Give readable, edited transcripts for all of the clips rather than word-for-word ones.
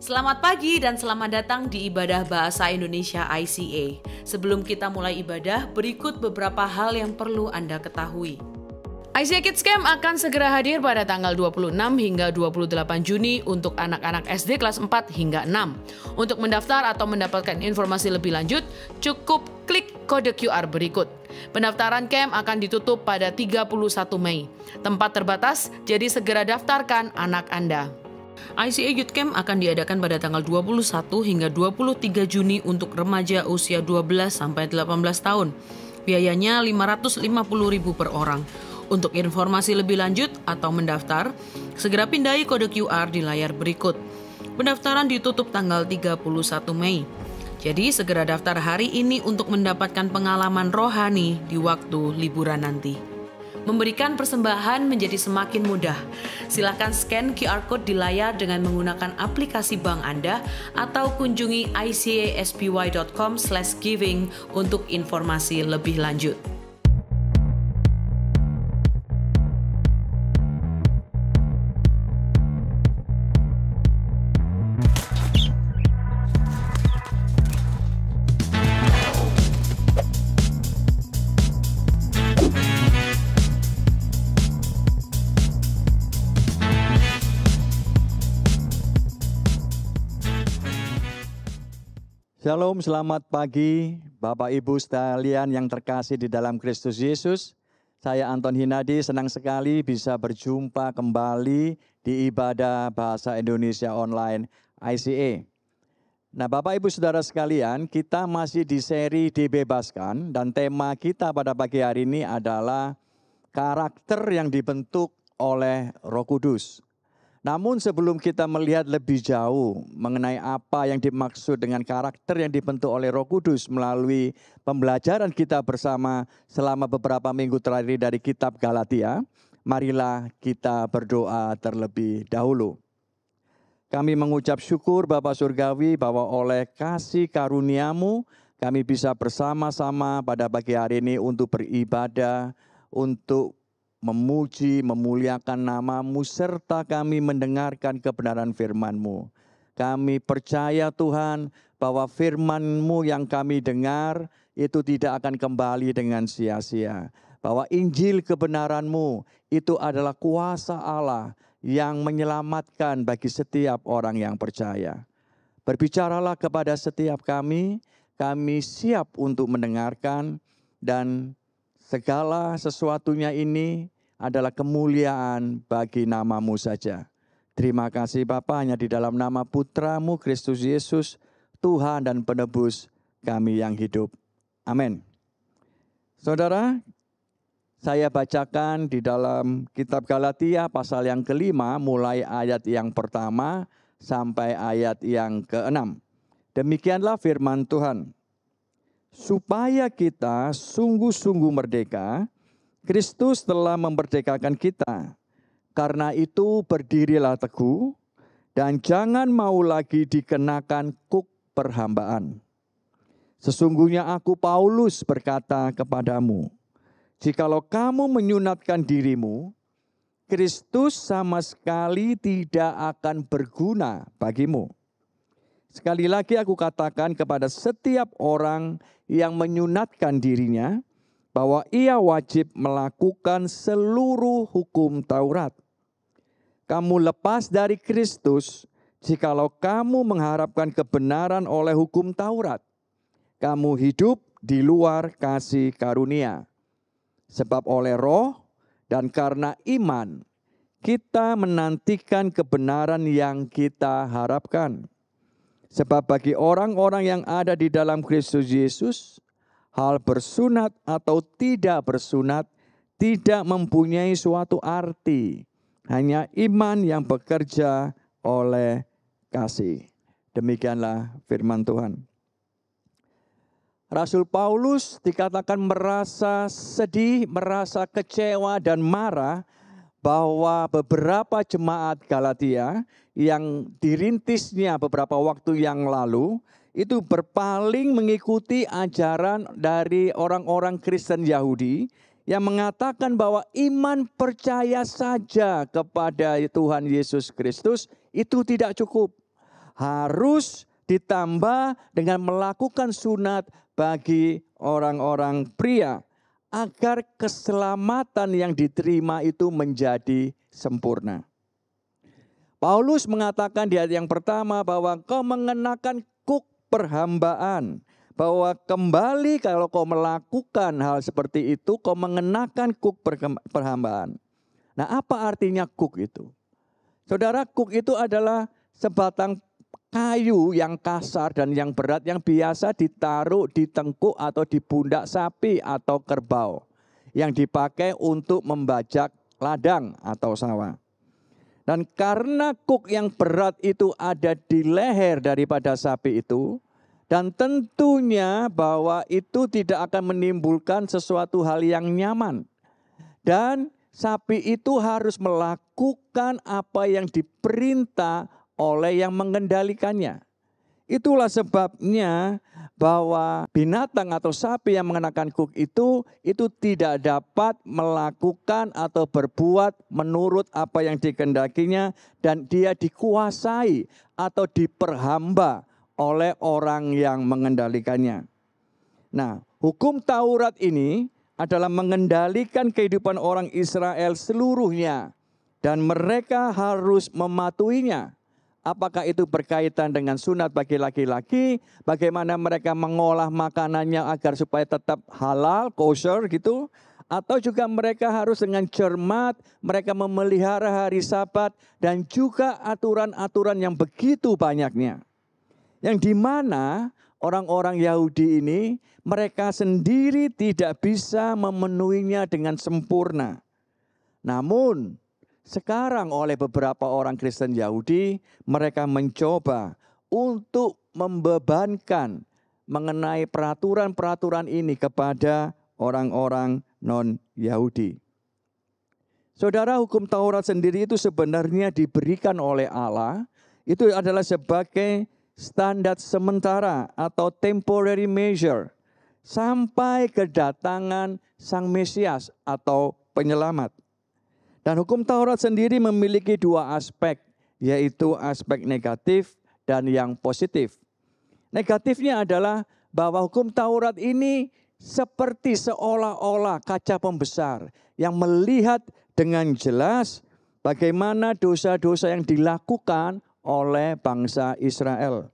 Selamat pagi dan selamat datang di Ibadah Bahasa Indonesia ICA. Sebelum kita mulai ibadah, berikut beberapa hal yang perlu Anda ketahui. ICA Kids Camp akan segera hadir pada tanggal 26 hingga 28 Juni untuk anak-anak SD kelas 4 hingga 6. Untuk mendaftar atau mendapatkan informasi lebih lanjut, cukup klik kode QR berikut. Pendaftaran camp akan ditutup pada 31 Mei. Tempat terbatas, jadi segera daftarkan anak Anda. ICA Youth Camp akan diadakan pada tanggal 21 hingga 23 Juni untuk remaja usia 12 sampai 18 tahun. Biayanya Rp550.000 per orang. Untuk informasi lebih lanjut atau mendaftar, segera pindai kode QR di layar berikut. Pendaftaran ditutup tanggal 31 Mei. Jadi segera daftar hari ini untuk mendapatkan pengalaman rohani di waktu liburan nanti. Memberikan persembahan menjadi semakin mudah. Silakan scan QR Code di layar dengan menggunakan aplikasi bank Anda atau kunjungi icaspy.com/giving untuk informasi lebih lanjut. Shalom, selamat pagi Bapak Ibu sekalian yang terkasih di dalam Kristus Yesus. Saya Anton Hinadi, senang sekali bisa berjumpa kembali di Ibadah Bahasa Indonesia Online ICA. Nah Bapak Ibu Saudara sekalian, kita masih di seri Dibebaskan dan tema kita pada pagi hari ini adalah karakter yang dibentuk oleh Roh Kudus. Namun sebelum kita melihat lebih jauh mengenai apa yang dimaksud dengan karakter yang dibentuk oleh Roh Kudus melalui pembelajaran kita bersama selama beberapa minggu terakhir dari kitab Galatia, marilah kita berdoa terlebih dahulu. Kami mengucap syukur Bapa Surgawi bahwa oleh kasih karunia-Mu kami bisa bersama-sama pada pagi hari ini untuk beribadah, untuk memuji, memuliakan nama-Mu, serta kami mendengarkan kebenaran firman-Mu. Kami percaya Tuhan bahwa firman-Mu yang kami dengar itu tidak akan kembali dengan sia-sia. Bahwa Injil kebenaran-Mu itu adalah kuasa Allah yang menyelamatkan bagi setiap orang yang percaya. Berbicaralah kepada setiap kami siap untuk mendengarkan dan segala sesuatunya ini adalah kemuliaan bagi nama-Mu saja. Terima kasih Bapa, hanya di dalam nama Putra-Mu Kristus Yesus, Tuhan dan Penebus kami yang hidup. Amin. Saudara, saya bacakan di dalam kitab Galatia pasal yang kelima, mulai ayat yang pertama sampai ayat yang ke-6. Demikianlah firman Tuhan. Supaya kita sungguh-sungguh merdeka, Kristus telah memerdekakan kita. Karena itu berdirilah teguh dan jangan mau lagi dikenakan kuk perhambaan. Sesungguhnya aku Paulus berkata kepadamu, jikalau kamu menyunatkan dirimu, Kristus sama sekali tidak akan berguna bagimu. Sekali lagi aku katakan kepada setiap orang yang menyunatkan dirinya, bahwa ia wajib melakukan seluruh hukum Taurat. Kamu lepas dari Kristus, jikalau kamu mengharapkan kebenaran oleh hukum Taurat. Kamu hidup di luar kasih karunia. Sebab oleh Roh dan karena iman, kita menantikan kebenaran yang kita harapkan. Sebab bagi orang-orang yang ada di dalam Kristus Yesus, hal bersunat atau tidak bersunat tidak mempunyai suatu arti. Hanya iman yang bekerja oleh kasih. Demikianlah firman Tuhan. Rasul Paulus dikatakan merasa sedih, merasa kecewa dan marah bahwa beberapa jemaat Galatia yang dirintisnya beberapa waktu yang lalu itu berpaling mengikuti ajaran dari orang-orang Kristen Yahudi yang mengatakan bahwa iman percaya saja kepada Tuhan Yesus Kristus itu tidak cukup. harus ditambah dengan melakukan sunat bagi orang-orang pria agar keselamatan yang diterima itu menjadi sempurna. Paulus mengatakan di ayat yang pertama bahwa kau mengenakan kuk perhambaan. Bahwa kembali kalau kau melakukan hal seperti itu, kau mengenakan kuk perhambaan. Nah, apa artinya kuk itu? Saudara, kuk itu adalah sebatang kayu yang kasar dan yang berat yang biasa ditaruh di tengkuk atau di pundak sapi atau kerbau yang dipakai untuk membajak ladang atau sawah. Dan karena kuk yang berat itu ada di leher daripada sapi itu, dan tentunya bahwa itu tidak akan menimbulkan sesuatu hal yang nyaman. Dan sapi itu harus melakukan apa yang diperintah oleh yang mengendalikannya. Itulah sebabnya bahwa binatang atau sapi yang mengenakan kuk itu tidak dapat melakukan atau berbuat menurut apa yang dikehendakinya dan dia dikuasai atau diperhamba oleh orang yang mengendalikannya. Nah, hukum Taurat ini adalah mengendalikan kehidupan orang Israel seluruhnya dan mereka harus mematuhinya. Apakah itu berkaitan dengan sunat bagi laki-laki, bagaimana mereka mengolah makanannya agar supaya tetap halal, kosher gitu, atau juga mereka harus dengan cermat, mereka memelihara hari Sabat dan juga aturan-aturan yang begitu banyaknya. Yang dimana orang-orang Yahudi ini mereka sendiri tidak bisa memenuhinya dengan sempurna. Namun sekarang oleh beberapa orang Kristen Yahudi, mereka mencoba untuk membebankan mengenai peraturan-peraturan ini kepada orang-orang non-Yahudi. Saudara, hukum Taurat sendiri itu sebenarnya diberikan oleh Allah, itu adalah sebagai standar sementara atau temporary measure sampai kedatangan Sang Mesias atau penyelamat. Dan hukum Taurat sendiri memiliki dua aspek, yaitu aspek negatif dan yang positif. Negatifnya adalah bahwa hukum Taurat ini seperti seolah-olah kaca pembesar yang melihat dengan jelas bagaimana dosa-dosa yang dilakukan oleh bangsa Israel.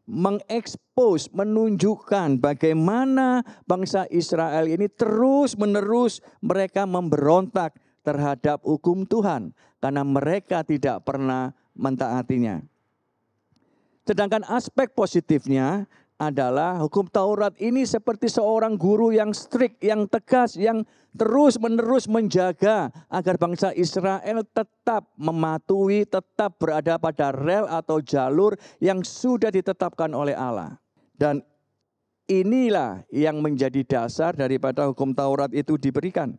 Mengekspos, menunjukkan bagaimana bangsa Israel ini terus-menerus mereka memberontak terhadap hukum Tuhan karena mereka tidak pernah mentaatinya. Sedangkan aspek positifnya adalah hukum Taurat ini seperti seorang guru yang strict, yang tegas, yang terus-menerus menjaga agar bangsa Israel tetap mematuhi, tetap berada pada rel atau jalur yang sudah ditetapkan oleh Allah. Dan inilah yang menjadi dasar daripada hukum Taurat itu diberikan.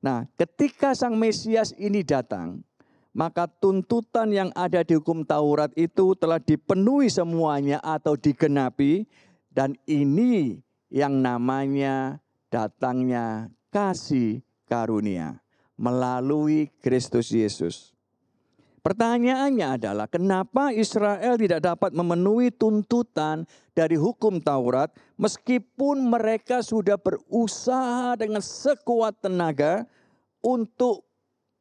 Nah, ketika Sang Mesias ini datang, maka tuntutan yang ada di hukum Taurat itu telah dipenuhi semuanya atau digenapi, dan ini yang namanya datangnya kasih karunia melalui Kristus Yesus. Pertanyaannya adalah kenapa Israel tidak dapat memenuhi tuntutan dari hukum Taurat meskipun mereka sudah berusaha dengan sekuat tenaga untuk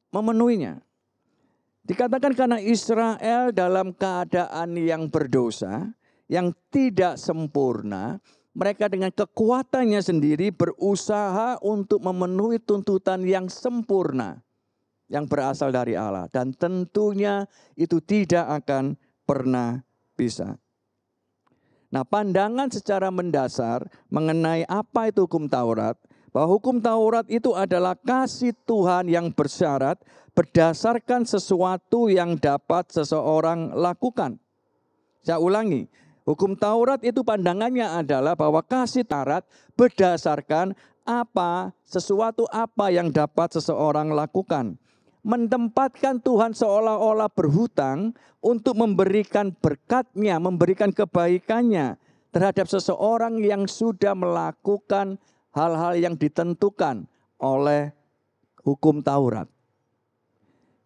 memenuhinya. Dikatakan karena Israel dalam keadaan yang berdosa, yang tidak sempurna, mereka dengan kekuatannya sendiri berusaha untuk memenuhi tuntutan yang sempurna yang berasal dari Allah, dan tentunya itu tidak akan pernah bisa. Nah, pandangan secara mendasar mengenai apa itu hukum Taurat, bahwa hukum Taurat itu adalah kasih Tuhan yang bersyarat berdasarkan sesuatu yang dapat seseorang lakukan. Saya ulangi, hukum Taurat itu pandangannya adalah bahwa kasih Taurat berdasarkan sesuatu apa yang dapat seseorang lakukan. Menempatkan Tuhan seolah-olah berhutang untuk memberikan berkat-Nya, memberikan kebaikannya terhadap seseorang yang sudah melakukan hal-hal yang ditentukan oleh hukum Taurat.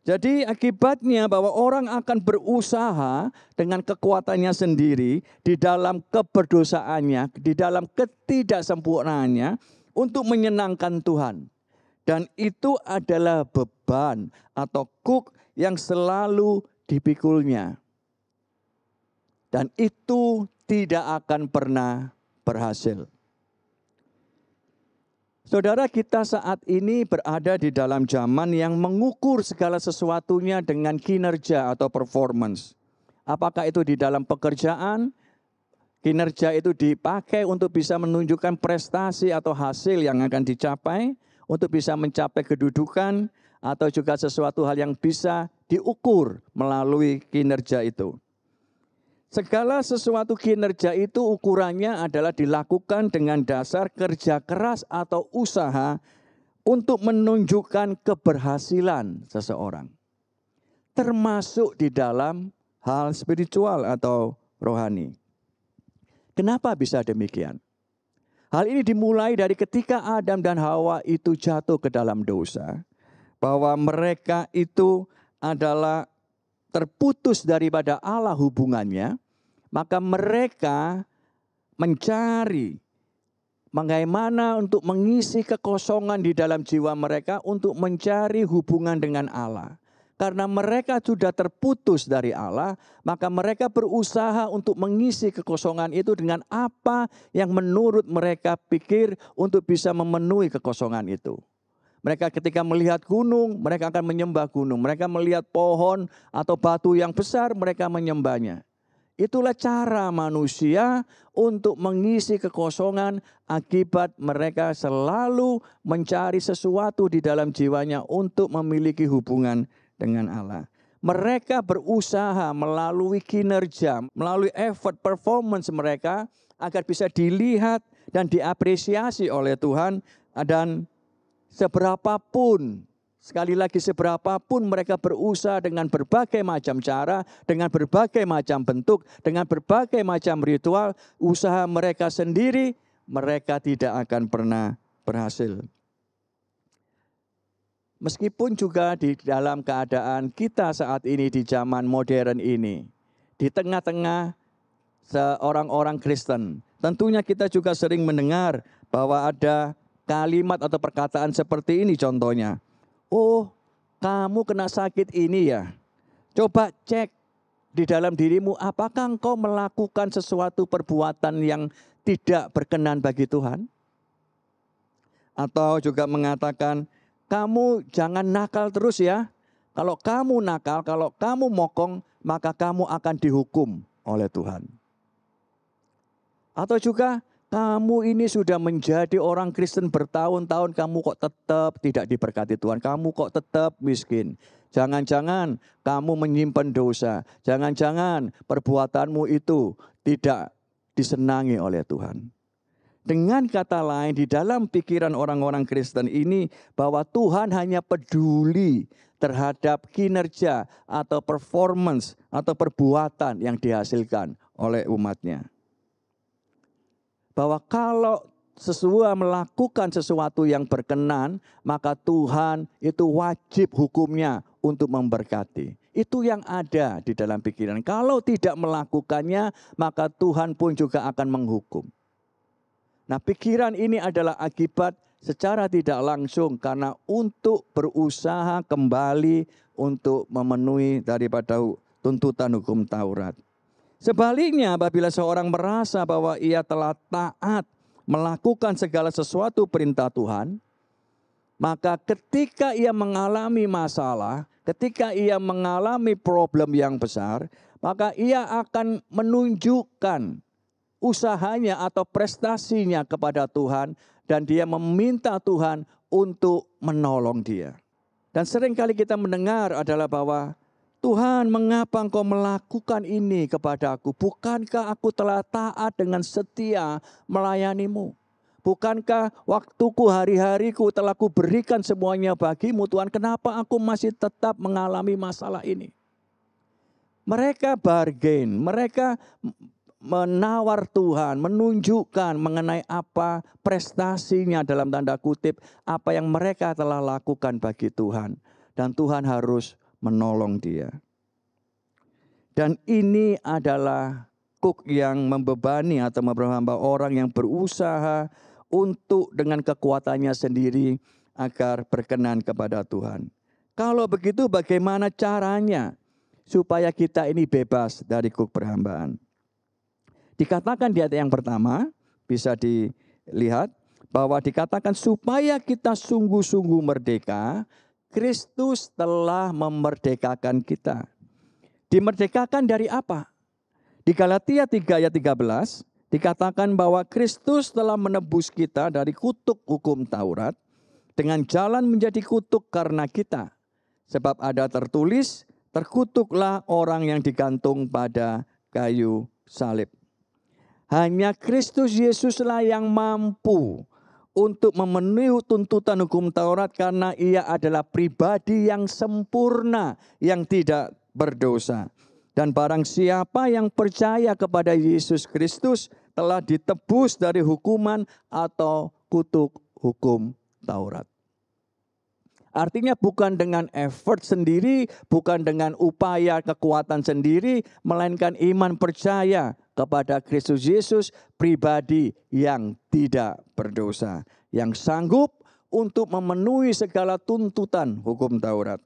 Jadi akibatnya bahwa orang akan berusaha dengan kekuatannya sendiri di dalam keberdosaannya, di dalam ketidaksempurnaannya untuk menyenangkan Tuhan. Dan itu adalah beban atau kuk yang selalu dipikulnya. Dan itu tidak akan pernah berhasil. Saudara, kita saat ini berada di dalam zaman yang mengukur segala sesuatunya dengan kinerja atau performance. Apakah itu di dalam pekerjaan, kinerja itu dipakai untuk bisa menunjukkan prestasi atau hasil yang akan dicapai, untuk bisa mencapai kedudukan, atau juga sesuatu hal yang bisa diukur melalui kinerja itu. Segala sesuatu kinerja itu ukurannya adalah dilakukan dengan dasar kerja keras atau usaha untuk menunjukkan keberhasilan seseorang. Termasuk di dalam hal spiritual atau rohani. Kenapa bisa demikian? Hal ini dimulai dari ketika Adam dan Hawa itu jatuh ke dalam dosa. Bahwa mereka itu adalah terputus daripada Allah hubungannya. Maka mereka mencari bagaimana untuk mengisi kekosongan di dalam jiwa mereka untuk mencari hubungan dengan Allah. Karena mereka sudah terputus dari Allah, maka mereka berusaha untuk mengisi kekosongan itu dengan apa yang menurut mereka pikir untuk bisa memenuhi kekosongan itu. Mereka ketika melihat gunung, mereka akan menyembah gunung. Mereka melihat pohon atau batu yang besar, mereka menyembahnya. Itulah cara manusia untuk mengisi kekosongan akibat mereka selalu mencari sesuatu di dalam jiwanya untuk memiliki hubungan dengan Allah. Mereka berusaha melalui kinerja, melalui effort, performance mereka agar bisa dilihat dan diapresiasi oleh Tuhan. Dan seberapapun, sekali lagi seberapapun mereka berusaha dengan berbagai macam cara, dengan berbagai macam bentuk, dengan berbagai macam ritual, usaha mereka sendiri, mereka tidak akan pernah berhasil. Meskipun juga di dalam keadaan kita saat ini di zaman modern ini, di tengah-tengah orang-orang Kristen, tentunya kita juga sering mendengar bahwa ada kalimat atau perkataan seperti ini contohnya. Oh, kamu kena sakit ini ya. Coba cek di dalam dirimu, apakah engkau melakukan sesuatu perbuatan yang tidak berkenan bagi Tuhan? Atau juga mengatakan, kamu jangan nakal terus ya. Kalau kamu nakal, kalau kamu mokong, maka kamu akan dihukum oleh Tuhan. Atau juga, kamu ini sudah menjadi orang Kristen bertahun-tahun, kamu kok tetap tidak diberkati Tuhan. Kamu kok tetap miskin. Jangan-jangan kamu menyimpan dosa. Jangan-jangan perbuatanmu itu tidak disenangi oleh Tuhan. Dengan kata lain, di dalam pikiran orang-orang Kristen ini, bahwa Tuhan hanya peduli terhadap kinerja atau performance atau perbuatan yang dihasilkan oleh umatnya. Bahwa kalau sesuatu melakukan sesuatu yang berkenan, maka Tuhan itu wajib hukumnya untuk memberkati. Itu yang ada di dalam pikiran. Kalau tidak melakukannya, maka Tuhan pun juga akan menghukum. Nah, pikiran ini adalah akibat secara tidak langsung karena untuk berusaha kembali untuk memenuhi daripada tuntutan hukum Taurat. Sebaliknya, apabila seorang merasa bahwa ia telah taat melakukan segala sesuatu perintah Tuhan, maka ketika ia mengalami masalah, ketika ia mengalami problem yang besar, maka ia akan menunjukkan usahanya atau prestasinya kepada Tuhan dan dia meminta Tuhan untuk menolong dia. Dan seringkali kita mendengar adalah bahwa Tuhan, mengapa engkau melakukan ini kepadaku? Bukankah aku telah taat dengan setia melayanimu? Bukankah waktuku, hari-hariku telah kuberikan semuanya bagimu? Tuhan, kenapa aku masih tetap mengalami masalah ini? Mereka bargain, mereka menawar Tuhan, menunjukkan mengenai apa prestasinya dalam tanda kutip, apa yang mereka telah lakukan bagi Tuhan. Dan Tuhan harus menolong dia. Dan ini adalah kuk yang membebani atau memperhamba orang yang berusaha untuk dengan kekuatannya sendiri agar berkenan kepada Tuhan. Kalau begitu bagaimana caranya supaya kita ini bebas dari kuk perhambaan? Dikatakan di ayat yang pertama, bisa dilihat bahwa dikatakan supaya kita sungguh-sungguh merdeka, Kristus telah memerdekakan kita. Dimerdekakan dari apa? Di Galatia 3 ayat 13 dikatakan bahwa Kristus telah menebus kita dari kutuk hukum Taurat dengan jalan menjadi kutuk karena kita. Sebab ada tertulis, terkutuklah orang yang digantung pada kayu salib. Hanya Kristus Yesuslah yang mampu untuk memenuhi tuntutan hukum Taurat karena ia adalah pribadi yang sempurna, yang tidak berdosa. Dan barang siapa yang percaya kepada Yesus Kristus telah ditebus dari hukuman atau kutuk hukum Taurat. Artinya bukan dengan effort sendiri, bukan dengan upaya kekuatan sendiri, melainkan iman percaya kepada Kristus Yesus, pribadi yang tidak berdosa, yang sanggup untuk memenuhi segala tuntutan hukum Taurat.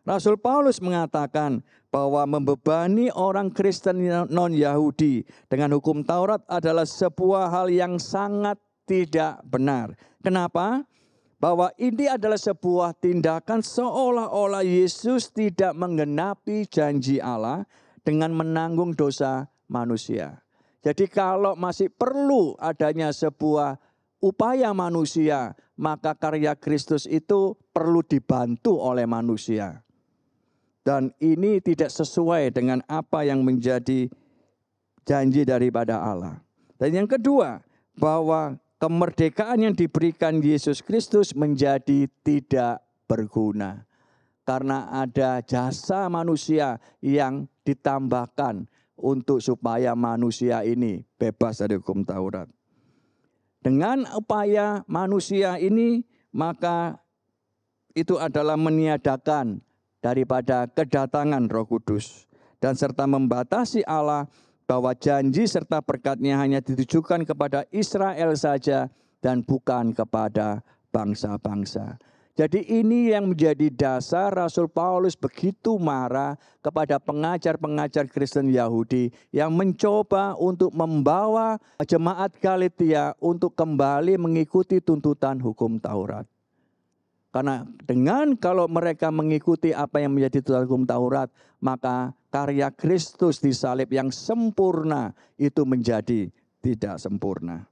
Rasul Paulus mengatakan bahwa membebani orang Kristen non-Yahudi dengan hukum Taurat adalah sebuah hal yang sangat tidak benar. Kenapa? Bahwa ini adalah sebuah tindakan seolah-olah Yesus tidak menggenapi janji Allah dengan menanggung dosa manusia. Jadi kalau masih perlu adanya sebuah upaya manusia, maka karya Kristus itu perlu dibantu oleh manusia. Dan ini tidak sesuai dengan apa yang menjadi janji daripada Allah. Dan yang kedua, bahwa kemerdekaan yang diberikan Yesus Kristus menjadi tidak berguna. Karena ada jasa manusia yang ditambahkan untuk supaya manusia ini bebas dari hukum Taurat. Dengan upaya manusia ini, maka itu adalah meniadakan daripada kedatangan Roh Kudus dan serta membatasi Allah bahwa janji serta berkat-Nya hanya ditujukan kepada Israel saja dan bukan kepada bangsa-bangsa. Jadi ini yang menjadi dasar Rasul Paulus begitu marah kepada pengajar-pengajar Kristen Yahudi yang mencoba untuk membawa jemaat Galatia untuk kembali mengikuti tuntutan hukum Taurat. Karena dengan kalau mereka mengikuti apa yang menjadi tuntutan hukum Taurat, maka karya Kristus di salib yang sempurna itu menjadi tidak sempurna.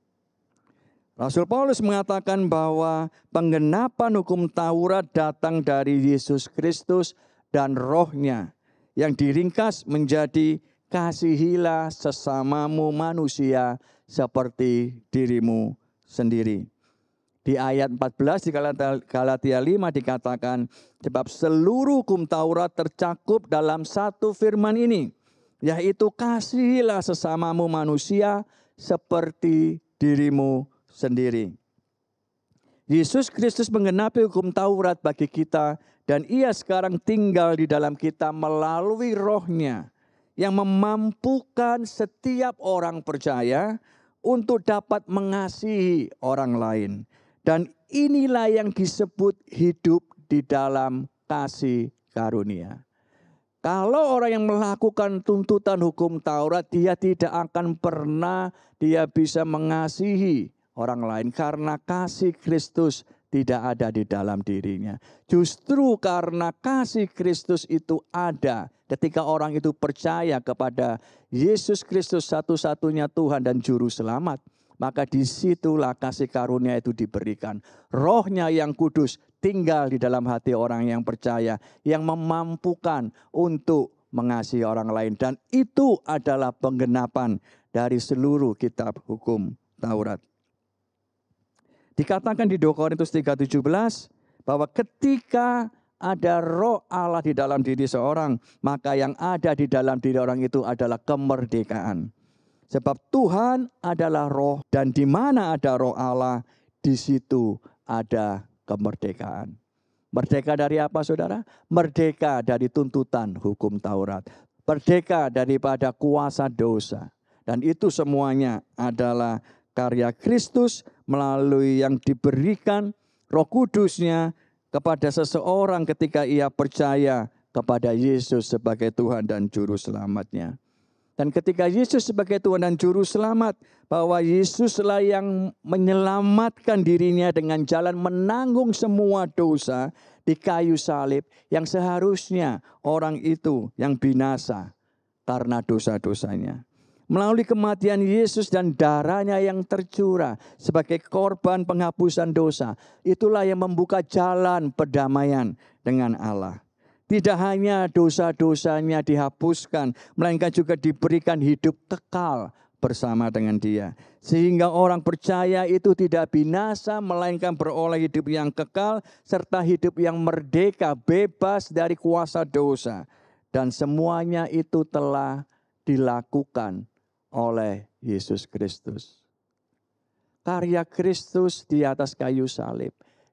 Rasul Paulus mengatakan bahwa penggenapan hukum Taurat datang dari Yesus Kristus dan Roh-Nya yang diringkas menjadi kasihilah sesamamu manusia seperti dirimu sendiri. Di ayat 14 di Galatia 5 dikatakan, sebab seluruh hukum Taurat tercakup dalam satu firman ini, yaitu kasihilah sesamamu manusia seperti dirimu sendiri. Yesus Kristus menggenapi hukum Taurat bagi kita dan ia sekarang tinggal di dalam kita melalui Roh-Nya yang memampukan setiap orang percaya untuk dapat mengasihi orang lain. Dan inilah yang disebut hidup di dalam kasih karunia. Kalau orang yang melakukan tuntutan hukum Taurat, dia tidak akan pernah dia bisa mengasihi orang lain karena kasih Kristus tidak ada di dalam dirinya. Justru karena kasih Kristus itu ada ketika orang itu percaya kepada Yesus Kristus satu-satunya Tuhan dan Juru Selamat. Maka disitulah kasih karunia itu diberikan. Roh-Nya yang kudus tinggal di dalam hati orang yang percaya. Yang memampukan untuk mengasihi orang lain. Dan itu adalah penggenapan dari seluruh kitab hukum Taurat. Dikatakan di 2 Korintus 3:17 bahwa ketika ada roh Allah di dalam diri seorang, maka yang ada di dalam diri orang itu adalah kemerdekaan. Sebab Tuhan adalah roh dan di mana ada roh Allah, di situ ada kemerdekaan. Merdeka dari apa, saudara? Merdeka dari tuntutan hukum Taurat. Merdeka daripada kuasa dosa. Dan itu semuanya adalah karya Kristus melalui yang diberikan Roh Kudusnya kepada seseorang ketika ia percaya kepada Yesus sebagai Tuhan dan Juru Selamatnya. Dan ketika Yesus sebagai Tuhan dan Juru Selamat, bahwa Yesuslah yang menyelamatkan dirinya dengan jalan menanggung semua dosa di kayu salib, yang seharusnya orang itu yang binasa karena dosa-dosanya. Melalui kematian Yesus dan darahnya yang tercurah sebagai korban penghapusan dosa, itulah yang membuka jalan perdamaian dengan Allah. Tidak hanya dosa-dosanya dihapuskan, melainkan juga diberikan hidup kekal bersama dengan Dia. Sehingga orang percaya itu tidak binasa, melainkan beroleh hidup yang kekal, serta hidup yang merdeka, bebas dari kuasa dosa. Dan semuanya itu telah dilakukan oleh Yesus Kristus. Karya Kristus di atas kayu salib,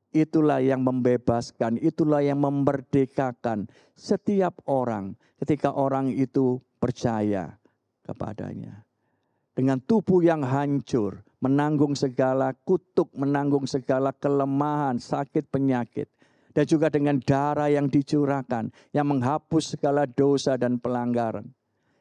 itulah yang membebaskan, itulah yang memerdekakan setiap orang ketika orang itu percaya kepadanya. Dengan tubuh yang hancur, menanggung segala kutuk, menanggung segala kelemahan, sakit, penyakit. Dan juga dengan darah yang dicurahkan, yang menghapus segala dosa dan pelanggaran.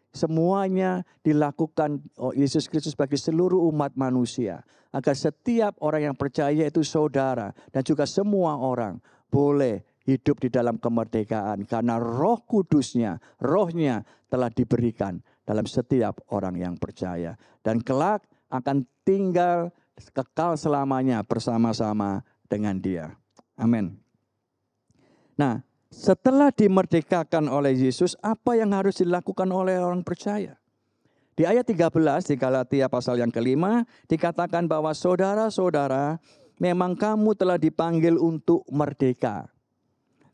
Semuanya dilakukan Yesus Kristus bagi seluruh umat manusia. Agar setiap orang yang percaya itu saudara dan juga semua orang boleh hidup di dalam kemerdekaan. Karena Roh Kudusnya, Rohnya telah diberikan dalam setiap orang yang percaya. Dan kelak akan tinggal kekal selamanya bersama-sama dengan Dia. Amin. Nah, setelah dimerdekakan oleh Yesus, apa yang harus dilakukan oleh orang percaya? Di ayat 13 di Galatia pasal yang kelima dikatakan bahwa saudara-saudara, memang kamu telah dipanggil untuk merdeka.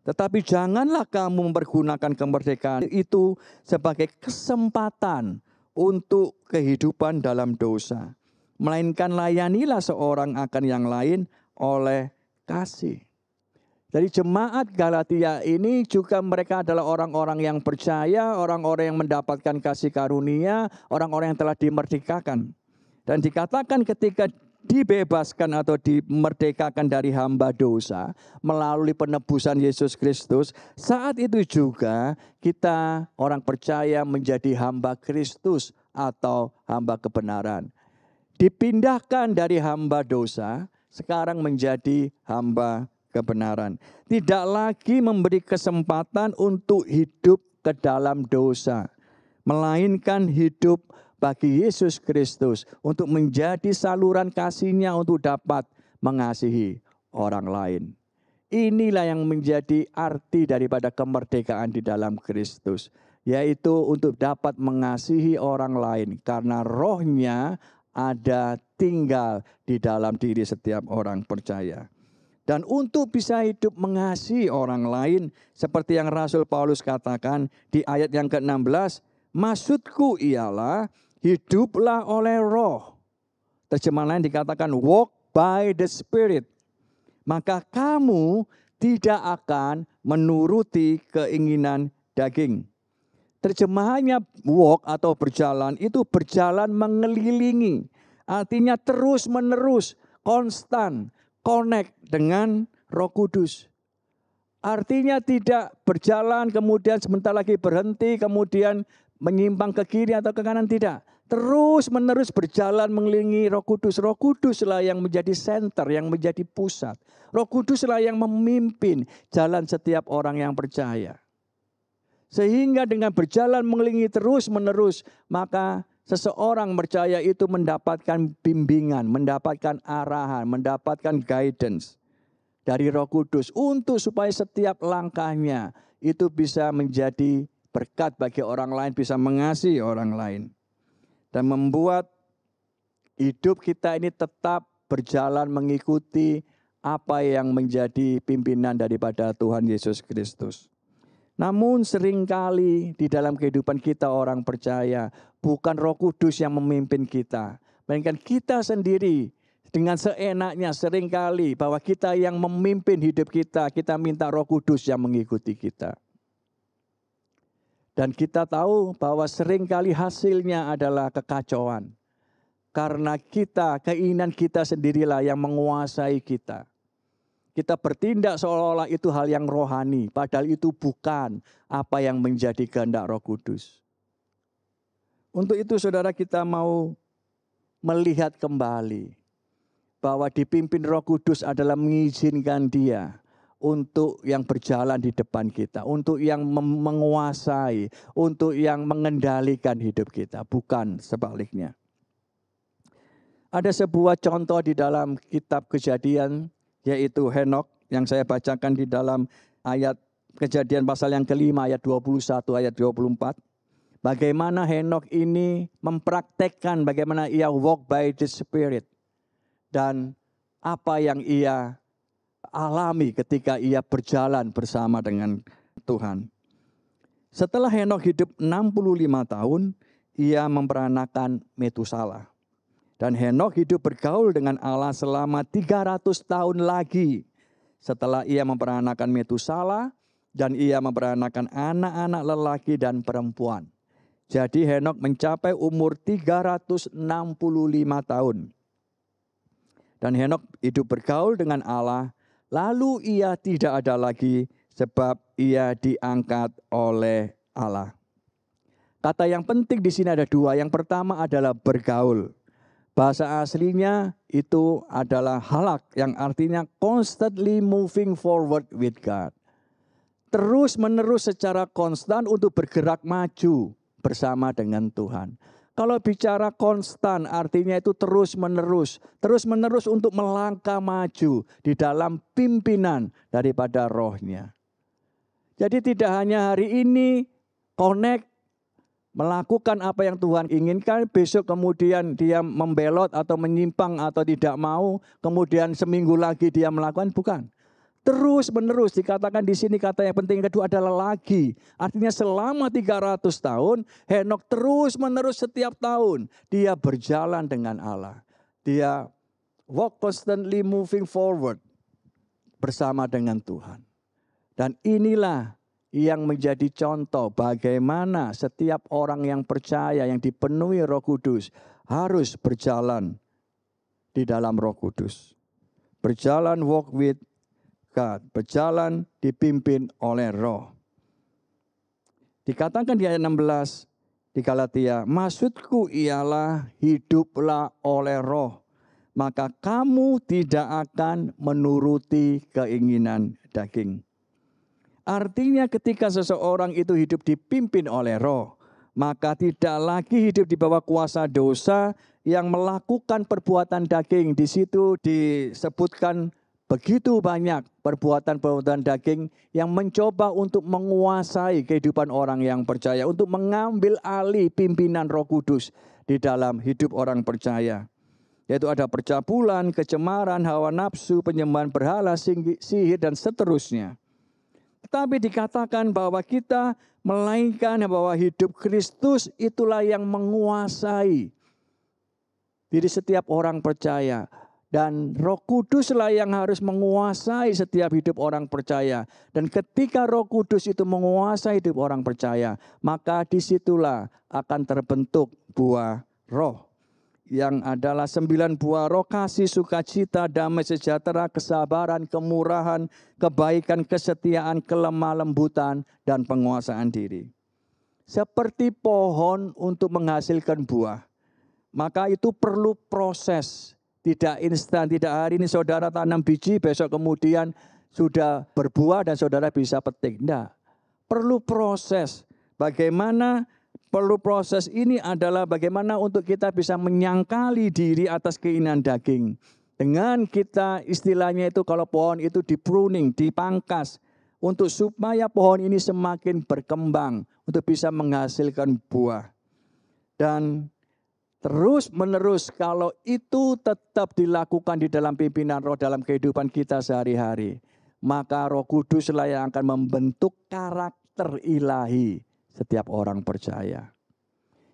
Tetapi janganlah kamu mempergunakan kemerdekaan itu sebagai kesempatan untuk kehidupan dalam dosa. Melainkan layanilah seorang akan yang lain oleh kasih. Jadi jemaat Galatia ini juga mereka adalah orang-orang yang percaya, orang-orang yang mendapatkan kasih karunia, orang-orang yang telah dimerdekakan. Dan dikatakan ketika dibebaskan atau dimerdekakan dari hamba dosa melalui penebusan Yesus Kristus, saat itu juga kita orang percaya menjadi hamba Kristus atau hamba kebenaran. Dipindahkan dari hamba dosa, sekarang menjadi hamba kebenaran. Tidak lagi memberi kesempatan untuk hidup ke dalam dosa, melainkan hidup bagi Yesus Kristus untuk menjadi saluran kasih-Nya untuk dapat mengasihi orang lain. Inilah yang menjadi arti daripada kemerdekaan di dalam Kristus, yaitu untuk dapat mengasihi orang lain karena Roh-Nya ada tinggal di dalam diri setiap orang percaya. Dan untuk bisa hidup mengasihi orang lain, seperti yang Rasul Paulus katakan di ayat yang ke-16, maksudku ialah hiduplah oleh roh. Terjemahan lain dikatakan walk by the Spirit. Maka kamu tidak akan menuruti keinginan daging. Terjemahannya walk atau berjalan itu berjalan mengelilingi. Artinya terus menerus, konstan. Connect dengan Roh Kudus. Artinya tidak berjalan kemudian sebentar lagi berhenti, kemudian menyimpang ke kiri atau ke kanan, tidak. Terus menerus berjalan mengelilingi Roh Kudus. Roh Kuduslah yang menjadi center, yang menjadi pusat. Roh Kuduslah yang memimpin jalan setiap orang yang percaya. Sehingga dengan berjalan mengelilingi terus menerus, maka seseorang percaya itu mendapatkan bimbingan, mendapatkan arahan, mendapatkan guidance dari Roh Kudus untuk supaya setiap langkahnya itu bisa menjadi berkat bagi orang lain, bisa mengasihi orang lain. Dan membuat hidup kita ini tetap berjalan mengikuti apa yang menjadi pimpinan daripada Tuhan Yesus Kristus. Namun seringkali di dalam kehidupan kita orang percaya, bukan Roh Kudus yang memimpin kita, melainkan kita sendiri dengan seenaknya seringkali bahwa kita yang memimpin hidup kita, kita minta Roh Kudus yang mengikuti kita. Dan kita tahu bahwa seringkali hasilnya adalah kekacauan. Karena keinginan kita sendirilah yang menguasai kita. Kita bertindak seolah-olah itu hal yang rohani, padahal itu bukan apa yang menjadi kehendak Roh Kudus. Untuk itu saudara, kita mau melihat kembali bahwa dipimpin Roh Kudus adalah mengizinkan Dia untuk yang berjalan di depan kita, untuk yang menguasai, untuk yang mengendalikan hidup kita, bukan sebaliknya. Ada sebuah contoh di dalam kitab Kejadian, yaitu Henokh, yang saya bacakan di dalam ayat Kejadian pasal yang kelima, ayat 21, ayat 24. Bagaimana Henokh ini mempraktekkan bagaimana ia walk by the Spirit. Dan apa yang ia alami ketika ia berjalan bersama dengan Tuhan. Setelah Henokh hidup 65 tahun, ia memperanakan Metusala. Dan Henokh hidup bergaul dengan Allah selama 300 tahun lagi. Setelah ia memperanakan Metusala, dan ia memperanakan anak-anak lelaki dan perempuan. Jadi Henokh mencapai umur 365 tahun. Dan Henokh hidup bergaul dengan Allah, lalu ia tidak ada lagi sebab ia diangkat oleh Allah. Kata yang penting di sini ada dua. Yang pertama adalah bergaul. Bahasa aslinya itu adalah halak, yang artinya constantly moving forward with God. Terus menerus secara konstan untuk bergerak maju bersama dengan Tuhan. Kalau bicara konstan artinya itu terus menerus untuk melangkah maju di dalam pimpinan daripada rohnya. Jadi tidak hanya hari ini connect, melakukan apa yang Tuhan inginkan, besok kemudian dia membelot atau menyimpang atau tidak mau, kemudian seminggu lagi dia melakukan, bukan. Terus menerus, dikatakan di sini kata yang penting kedua adalah lagi. Artinya selama 300 tahun Henokh terus menerus setiap tahun dia berjalan dengan Allah. Dia walk constantly moving forward bersama dengan Tuhan. Dan inilah yang menjadi contoh bagaimana setiap orang yang percaya, yang dipenuhi Roh Kudus harus berjalan di dalam Roh Kudus. Berjalan walk with God, berjalan dipimpin oleh Roh. Dikatakan di ayat 16 di Galatia, maksudku ialah hiduplah oleh Roh, maka kamu tidak akan menuruti keinginan daging. Artinya ketika seseorang itu hidup dipimpin oleh Roh, maka tidak lagi hidup di bawah kuasa dosa yang melakukan perbuatan daging. Di situ disebutkan begitu banyak perbuatan-perbuatan daging yang mencoba untuk menguasai kehidupan orang yang percaya, untuk mengambil alih pimpinan Roh Kudus di dalam hidup orang percaya. Yaitu ada percabulan, kecemaran, hawa nafsu, penyembahan berhala, sihir, dan seterusnya. Tetapi dikatakan bahwa kita melainkan bahwa hidup Kristus itulah yang menguasai diri setiap orang percaya. Dan Roh Kuduslah yang harus menguasai setiap hidup orang percaya. Dan ketika Roh Kudus itu menguasai hidup orang percaya, maka disitulah akan terbentuk buah roh. Yang adalah 9 buah roh: kasih, sukacita, damai sejahtera, kesabaran, kemurahan, kebaikan, kesetiaan, kelemah lembutan, dan penguasaan diri. Seperti pohon untuk menghasilkan buah, maka itu perlu proses. Tidak instan, tidak hari ini saudara tanam biji, besok kemudian sudah berbuah dan saudara bisa petik. Tidak, perlu proses. Bagaimana perlu proses ini adalah bagaimana untuk kita bisa menyangkali diri atas keinginan daging. Dengan kita istilahnya itu kalau pohon itu di pruning, dipangkas. Untuk supaya pohon ini semakin berkembang untuk bisa menghasilkan buah. Dan terus menerus kalau itu tetap dilakukan di dalam pimpinan Roh dalam kehidupan kita sehari-hari, maka Roh Kuduslah yang akan membentuk karakter ilahi setiap orang percaya.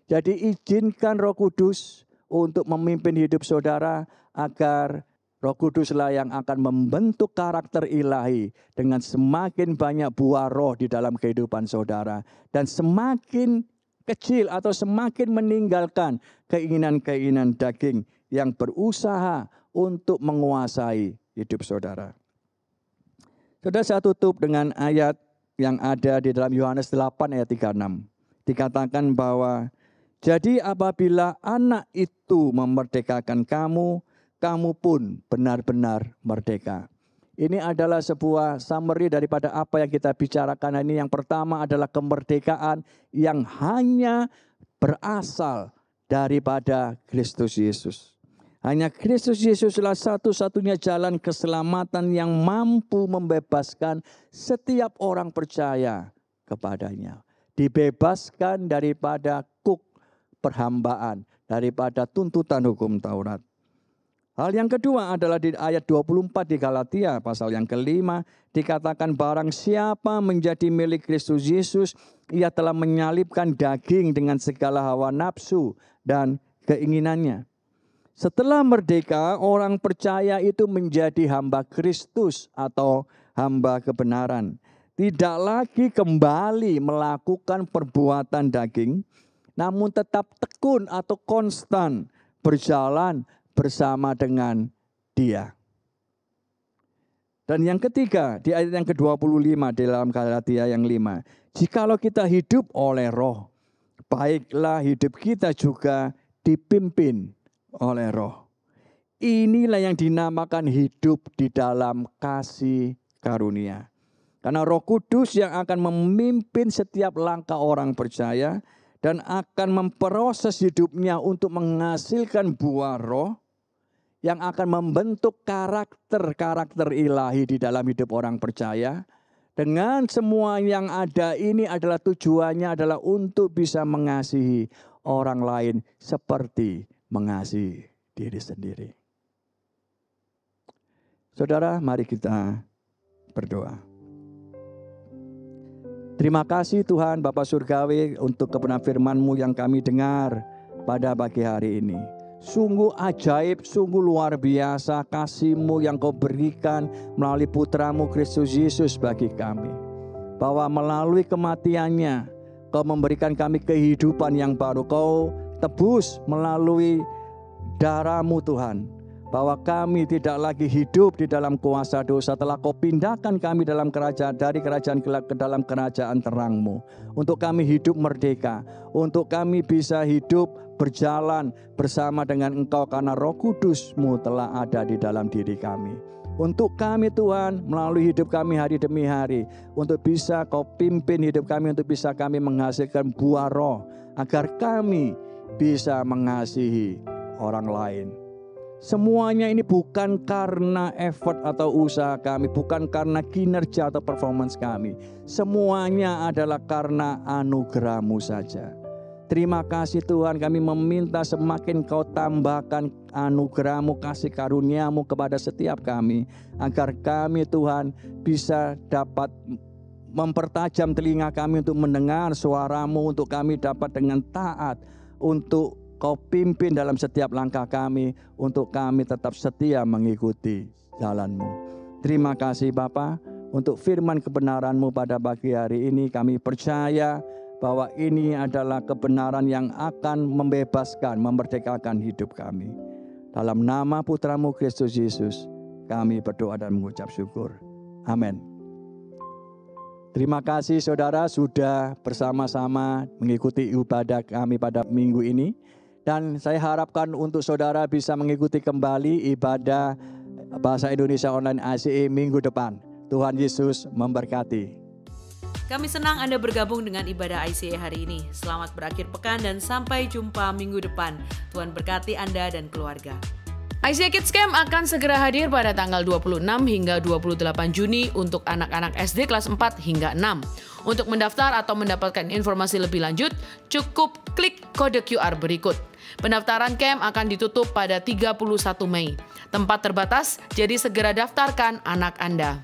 Jadi izinkan Roh Kudus untuk memimpin hidup saudara agar Roh Kuduslah yang akan membentuk karakter ilahi dengan semakin banyak buah roh di dalam kehidupan saudara. Dan semakin kecil atau semakin meninggalkan keinginan-keinginan daging yang berusaha untuk menguasai hidup saudara. Saudara, saya tutup dengan ayat yang ada di dalam Yohanes 8 ayat 36. Dikatakan bahwa, jadi apabila anak itu memerdekakan kamu, kamu pun benar-benar merdeka. Ini adalah sebuah summary daripada apa yang kita bicarakan ini. Yang pertama adalah kemerdekaan yang hanya berasal daripada Kristus Yesus. Hanya Kristus Yesuslah satu-satunya jalan keselamatan yang mampu membebaskan setiap orang percaya kepadanya. Dibebaskan daripada kuk perhambaan, daripada tuntutan hukum Taurat. Hal yang kedua adalah di ayat 24 di Galatia pasal yang kelima, dikatakan barang siapa menjadi milik Kristus Yesus, ia telah menyalibkan daging dengan segala hawa nafsu dan keinginannya. Setelah merdeka, orang percaya itu menjadi hamba Kristus atau hamba kebenaran. Tidak lagi kembali melakukan perbuatan daging, namun tetap tekun atau konstan berjalan bersama dengan Dia. Dan yang ketiga, di ayat yang ke-25 di dalam Galatia yang 5. Jikalau kita hidup oleh roh, baiklah hidup kita juga dipimpin oleh roh. Inilah yang dinamakan hidup di dalam kasih karunia. Karena Roh Kudus yang akan memimpin setiap langkah orang percaya dan akan memproses hidupnya untuk menghasilkan buah roh yang akan membentuk karakter ilahi di dalam hidup orang percaya. Dengan semua yang ada ini adalah tujuannya adalah untuk bisa mengasihi orang lain seperti mengasihi diri sendiri. Saudara, mari kita berdoa. Terima kasih Tuhan Bapa Surgawi untuk kebenaran firman-Mu yang kami dengar pada pagi hari ini. Sungguh ajaib, sungguh luar biasa kasih-Mu yang Kau berikan melalui Putra-Mu Kristus Yesus bagi kami. Bahwa melalui kematiannya, Kau memberikan kami kehidupan yang baru. Kau tebus melalui darah-Mu Tuhan. Bahwa kami tidak lagi hidup di dalam kuasa dosa. Telah Kau pindahkan kami dalam kerajaan, dari kerajaan gelap ke dalam kerajaan terang-Mu. Untuk kami hidup merdeka. Untuk kami bisa hidup berjalan bersama dengan Engkau karena Roh Kudus-Mu telah ada di dalam diri kami. Untuk kami Tuhan, melalui hidup kami hari demi hari, untuk bisa Kau pimpin hidup kami, untuk bisa kami menghasilkan buah roh, agar kami bisa mengasihi orang lain. Semuanya ini bukan karena effort atau usaha kami, bukan karena kinerja atau performance kami. Semuanya adalah karena anugerah-Mu saja. Terima kasih Tuhan, kami meminta semakin Kau tambahkan anugerah-Mu, kasih karunia-Mu kepada setiap kami. Agar kami Tuhan bisa dapat mempertajam telinga kami untuk mendengar suara-Mu. Untuk kami dapat dengan taat untuk Kau pimpin dalam setiap langkah kami. Untuk kami tetap setia mengikuti jalan-Mu. Terima kasih Bapa untuk firman kebenaran-Mu pada pagi hari ini. Kami percaya bahwa ini adalah kebenaran yang akan membebaskan, memerdekakan hidup kami. Dalam nama Putra-Mu Kristus Yesus, kami berdoa dan mengucap syukur. Amin. Terima kasih saudara sudah bersama-sama mengikuti ibadah kami pada minggu ini. Dan saya harapkan untuk saudara bisa mengikuti kembali ibadah Bahasa Indonesia Online ICA minggu depan. Tuhan Yesus memberkati. Kami senang Anda bergabung dengan ibadah ICA hari ini. Selamat berakhir pekan dan sampai jumpa minggu depan. Tuhan berkati Anda dan keluarga. ICA Kids Camp akan segera hadir pada tanggal 26 hingga 28 Juni untuk anak-anak SD kelas 4 hingga 6. Untuk mendaftar atau mendapatkan informasi lebih lanjut, cukup klik kode QR berikut. Pendaftaran camp akan ditutup pada 31 Mei. Tempat terbatas, jadi segera daftarkan anak Anda.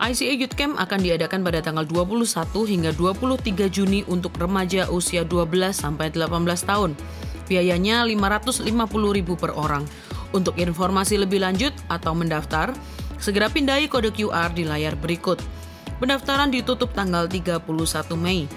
ICA Youth Camp akan diadakan pada tanggal 21 hingga 23 Juni untuk remaja usia 12 sampai 18 tahun. Biayanya Rp550.000 per orang. Untuk informasi lebih lanjut atau mendaftar, segera pindai kode QR di layar berikut. Pendaftaran ditutup tanggal 31 Mei.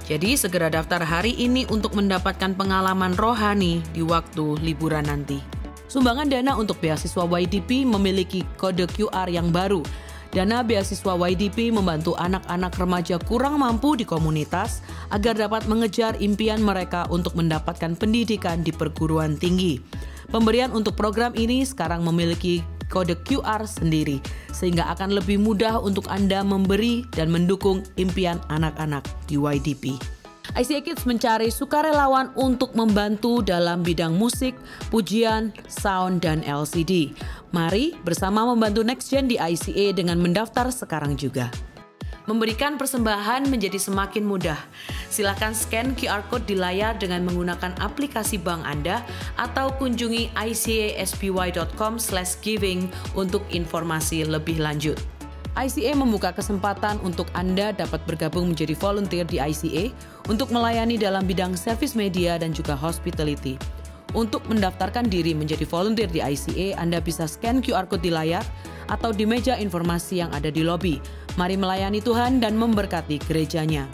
Jadi segera daftar hari ini untuk mendapatkan pengalaman rohani di waktu liburan nanti. Sumbangan dana untuk beasiswa YDP memiliki kode QR yang baru. Dana beasiswa YDP membantu anak-anak remaja kurang mampu di komunitas agar dapat mengejar impian mereka untuk mendapatkan pendidikan di perguruan tinggi. Pemberian untuk program ini sekarang memiliki kode QR sendiri, sehingga akan lebih mudah untuk Anda memberi dan mendukung impian anak-anak di YDP. ICA Kids mencari sukarelawan untuk membantu dalam bidang musik, pujian, sound, dan LCD. Mari bersama membantu Next Gen di ICA dengan mendaftar sekarang juga. Memberikan persembahan menjadi semakin mudah. Silakan scan QR Code di layar dengan menggunakan aplikasi bank Anda atau kunjungi icasby.com/giving untuk informasi lebih lanjut. ICA membuka kesempatan untuk Anda dapat bergabung menjadi volunteer di ICA untuk melayani dalam bidang service media dan juga hospitality. Untuk mendaftarkan diri menjadi volunteer di ICA, Anda bisa scan QR Code di layar atau di meja informasi yang ada di lobi. Mari melayani Tuhan dan memberkati gerejanya.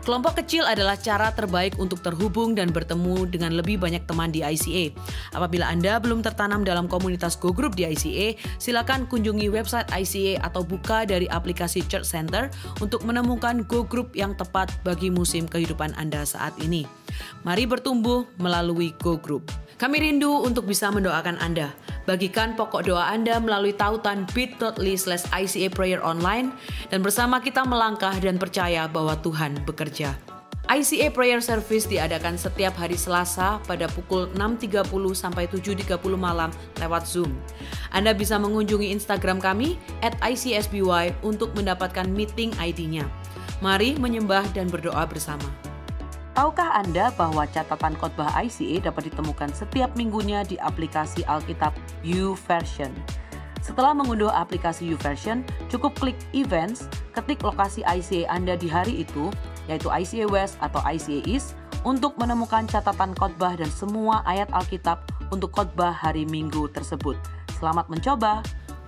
Kelompok kecil adalah cara terbaik untuk terhubung dan bertemu dengan lebih banyak teman di ICA. Apabila Anda belum tertanam dalam komunitas Go Group di ICA, silakan kunjungi website ICA atau buka dari aplikasi Church Center untuk menemukan Go Group yang tepat bagi musim kehidupan Anda saat ini. Mari bertumbuh melalui Go Group. Kami rindu untuk bisa mendoakan Anda. Bagikan pokok doa Anda melalui tautan bit.ly/ICA Prayer Online dan bersama kita melangkah dan percaya bahwa Tuhan bekerja. ICA Prayer Service diadakan setiap hari Selasa pada pukul 6.30 sampai 7.30 malam lewat Zoom. Anda bisa mengunjungi Instagram kami @ICSBY untuk mendapatkan meeting ID-nya. Mari menyembah dan berdoa bersama. Tahukah Anda bahwa catatan khotbah ICA dapat ditemukan setiap minggunya di aplikasi Alkitab YouVersion? Setelah mengunduh aplikasi YouVersion, cukup klik Events, ketik lokasi ICA Anda di hari itu, yaitu ICA West atau ICA East, untuk menemukan catatan khotbah dan semua ayat Alkitab untuk khotbah hari Minggu tersebut. Selamat mencoba!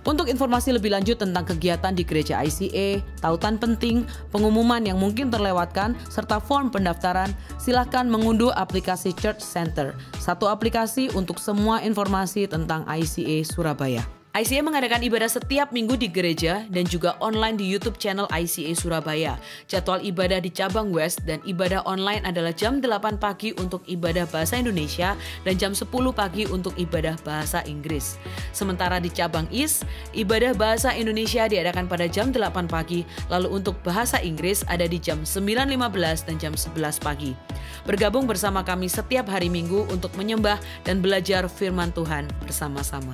Untuk informasi lebih lanjut tentang kegiatan di gereja ICA, tautan penting, pengumuman yang mungkin terlewatkan, serta form pendaftaran, silakan mengunduh aplikasi Church Center, satu aplikasi untuk semua informasi tentang ICA Surabaya. ICA mengadakan ibadah setiap minggu di gereja dan juga online di YouTube channel ICA Surabaya. Jadwal ibadah di cabang West dan ibadah online adalah jam 8 pagi untuk ibadah bahasa Indonesia dan jam 10 pagi untuk ibadah bahasa Inggris. Sementara di cabang East, ibadah bahasa Indonesia diadakan pada jam 8 pagi, lalu untuk bahasa Inggris ada di jam 9.15 dan jam 11 pagi. Bergabung bersama kami setiap hari Minggu untuk menyembah dan belajar firman Tuhan bersama-sama.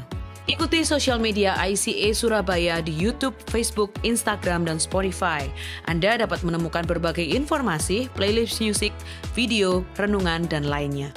Ikuti sosial media ICA Surabaya di YouTube, Facebook, Instagram, dan Spotify. Anda dapat menemukan berbagai informasi, playlist musik, video, renungan, dan lainnya.